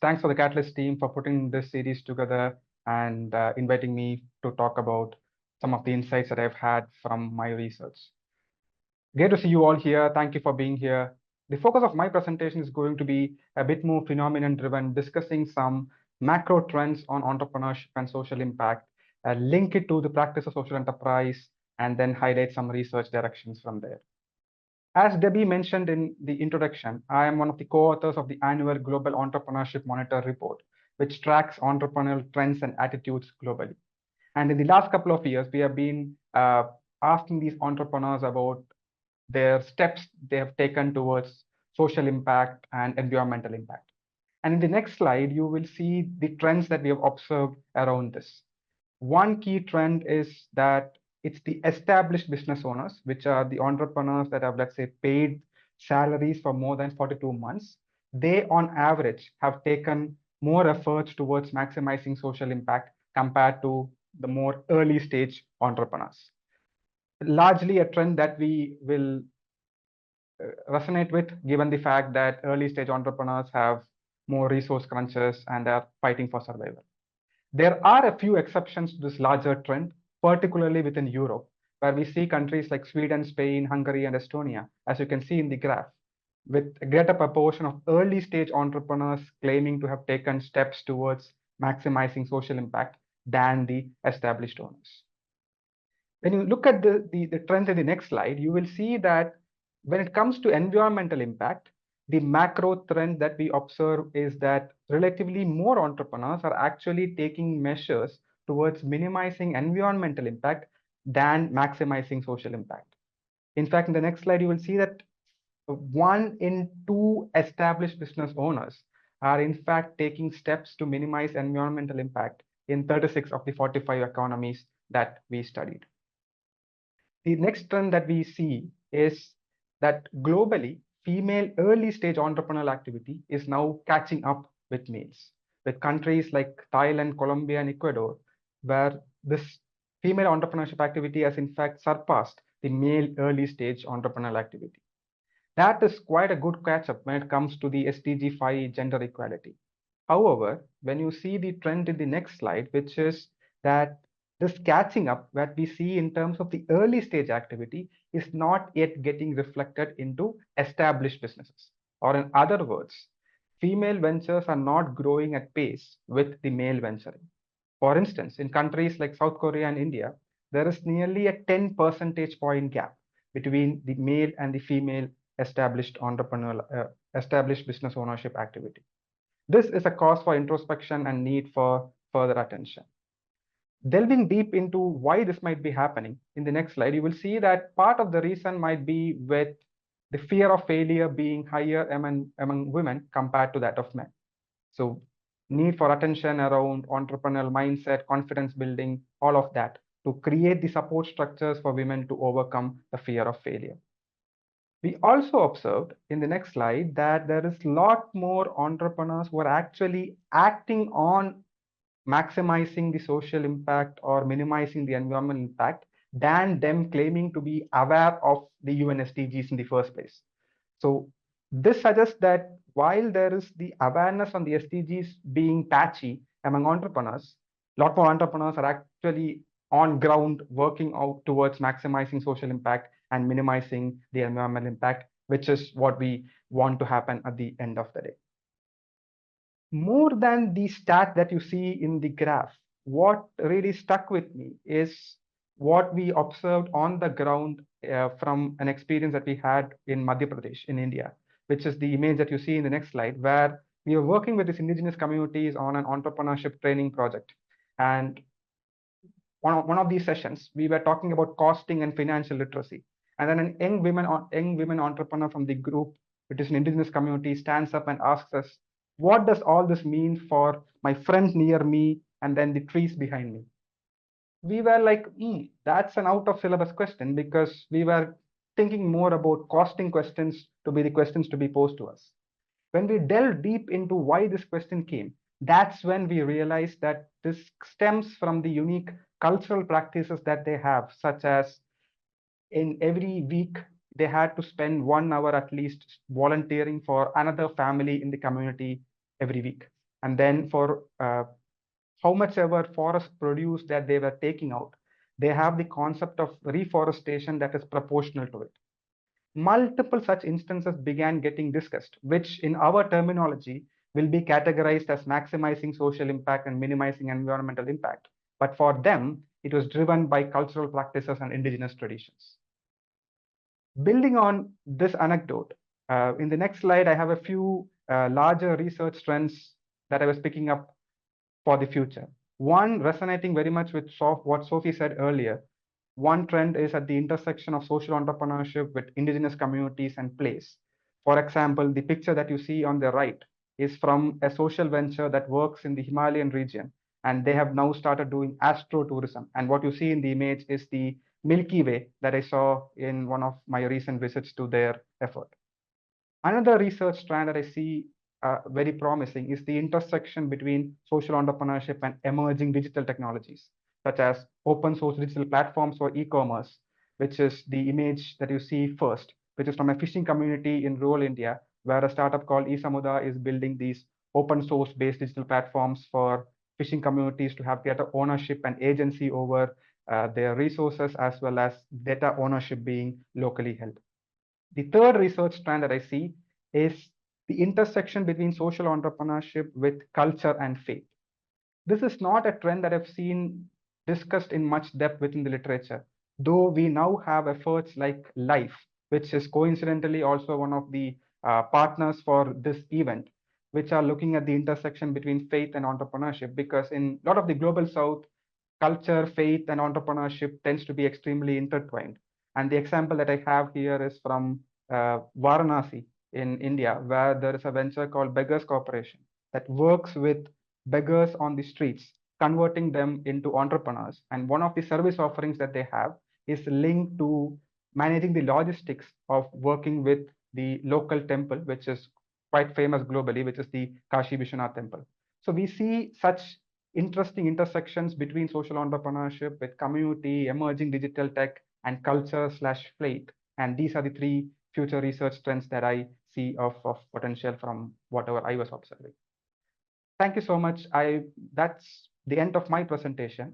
Thanks for the Catalyst team for putting this series together and inviting me to talk about some of the insights that I've had from my research. Great to see you all here. Thank you for being here. The focus of my presentation is going to be a bit more phenomenon driven, discussing some macro trends on entrepreneurship and social impact, link it to the practice of social enterprise, and then highlight some research directions from there. As Debbie mentioned in the introduction, I am one of the co-authors of the annual Global Entrepreneurship Monitor report, which tracks entrepreneurial trends and attitudes globally. And in the last couple of years, we have been asking these entrepreneurs about their steps they have taken towards social impact and environmental impact. And in the next slide, you will see the trends that we have observed around this. One key trend is that it's the established business owners, which are the entrepreneurs that have, let's say, paid salaries for more than 42 months. They, on average, have taken more efforts towards maximizing social impact compared to the more early stage entrepreneurs. Largely a trend that we will resonate with, given the fact that early stage entrepreneurs have more resource crunches and are fighting for survival. There are a few exceptions to this larger trend, particularly within Europe, where we see countries like Sweden, Spain, Hungary, and Estonia, as you can see in the graph, with a greater proportion of early stage entrepreneurs claiming to have taken steps towards maximizing social impact than the established owners. When you look at the trend in the next slide, you will see that when it comes to environmental impact, the macro trend that we observe is that relatively more entrepreneurs are actually taking measures towards minimizing environmental impact than maximizing social impact. In fact, in the next slide, you will see that 1 in 2 established business owners are in fact taking steps to minimize environmental impact in 36 of the 45 economies that we studied. The next trend that we see is that globally, female early stage entrepreneurial activity is now catching up with males, with countries like Thailand, Colombia, and Ecuador, where this female entrepreneurship activity has in fact surpassed the male early stage entrepreneurial activity. That is quite a good catch up when it comes to the SDG 5 gender equality. However, when you see the trend in the next slide, which is that this catching up that we see in terms of the early stage activity is not yet getting reflected into established businesses. Or in other words, female ventures are not growing at pace with the male venturing. For instance, in countries like South Korea and India, there is nearly a 10 percentage point gap between the male and the female established established business ownership activity. This is a cause for introspection and need for further attention. Delving deep into why this might be happening, in the next slide, you will see that part of the reason might be with the fear of failure being higher among women compared to that of men. So need for attention around entrepreneurial mindset, confidence building, all of that to create the support structures for women to overcome the fear of failure. We also observed in the next slide that there is a lot more entrepreneurs who are actually acting on maximizing the social impact or minimizing the environmental impact than them claiming to be aware of the UN SDGs in the first place. So this suggests that while there is the awareness on the SDGs being patchy among entrepreneurs, a lot more entrepreneurs are actually on ground working out towards maximizing social impact and minimizing the environmental impact, which is what we want to happen at the end of the day. More than the stat that you see in the graph, what really stuck with me is what we observed on the ground from an experience that we had in Madhya Pradesh in India, which is the image that you see in the next slide, where we are working with these indigenous communities on an entrepreneurship training project. And one of these sessions, we were talking about costing and financial literacy. And then a young women entrepreneur from the group, which is an indigenous community, stands up and asks us, what does all this mean for my friends near me and then the trees behind me? We were like, that's an out of syllabus question, because we were thinking more about costing questions to be the questions to be posed to us. When we delve deep into why this question came, that's when we realized that this stems from the unique cultural practices that they have, such as in every week, they had to spend 1 hour at least volunteering for another family in the community every week. And then for how much ever forest produce that they were taking out, they have the concept of reforestation that is proportional to it. Multiple such instances began getting discussed, which in our terminology will be categorized as maximizing social impact and minimizing environmental impact. But for them, it was driven by cultural practices and indigenous traditions. Building on this anecdote, in the next slide, I have a few larger research trends that I was picking up for the future. One, resonating very much with what Sophie said earlier, one trend is at the intersection of social entrepreneurship with indigenous communities and place. For example, the picture that you see on the right is from a social venture that works in the Himalayan region, and they have now started doing astrotourism. And what you see in the image is the Milky Way that I saw in one of my recent visits to their effort. Another research strand that I see very promising is the intersection between social entrepreneurship and emerging digital technologies, such as open source digital platforms for e-commerce, which is the image that you see first, which is from a fishing community in rural India, where a startup called eSamuda is building these open source based digital platforms for fishing communities to have greater ownership and agency over their resources, as well as data ownership being locally held. The third research strand that I see is the intersection between social entrepreneurship with culture and faith. This is not a trend that I've seen discussed in much depth within the literature, though we now have efforts like LIFE, which is coincidentally also one of the partners for this event, which are looking at the intersection between faith and entrepreneurship, because in a lot of the global south, culture, faith, and entrepreneurship tends to be extremely intertwined. And the example that I have here is from Varanasi in India, where there is a venture called Beggars Corporation that works with beggars on the streets, converting them into entrepreneurs. And one of the service offerings that they have is linked to managing the logistics of working with the local temple, which is quite famous globally, which is the Kashi Vishwanath temple. So we see such interesting intersections between social entrepreneurship with community, emerging digital tech, and culture/faith. And these are the three future research trends that I see of potential from whatever I was observing. Thank you so much. That's the end of my presentation.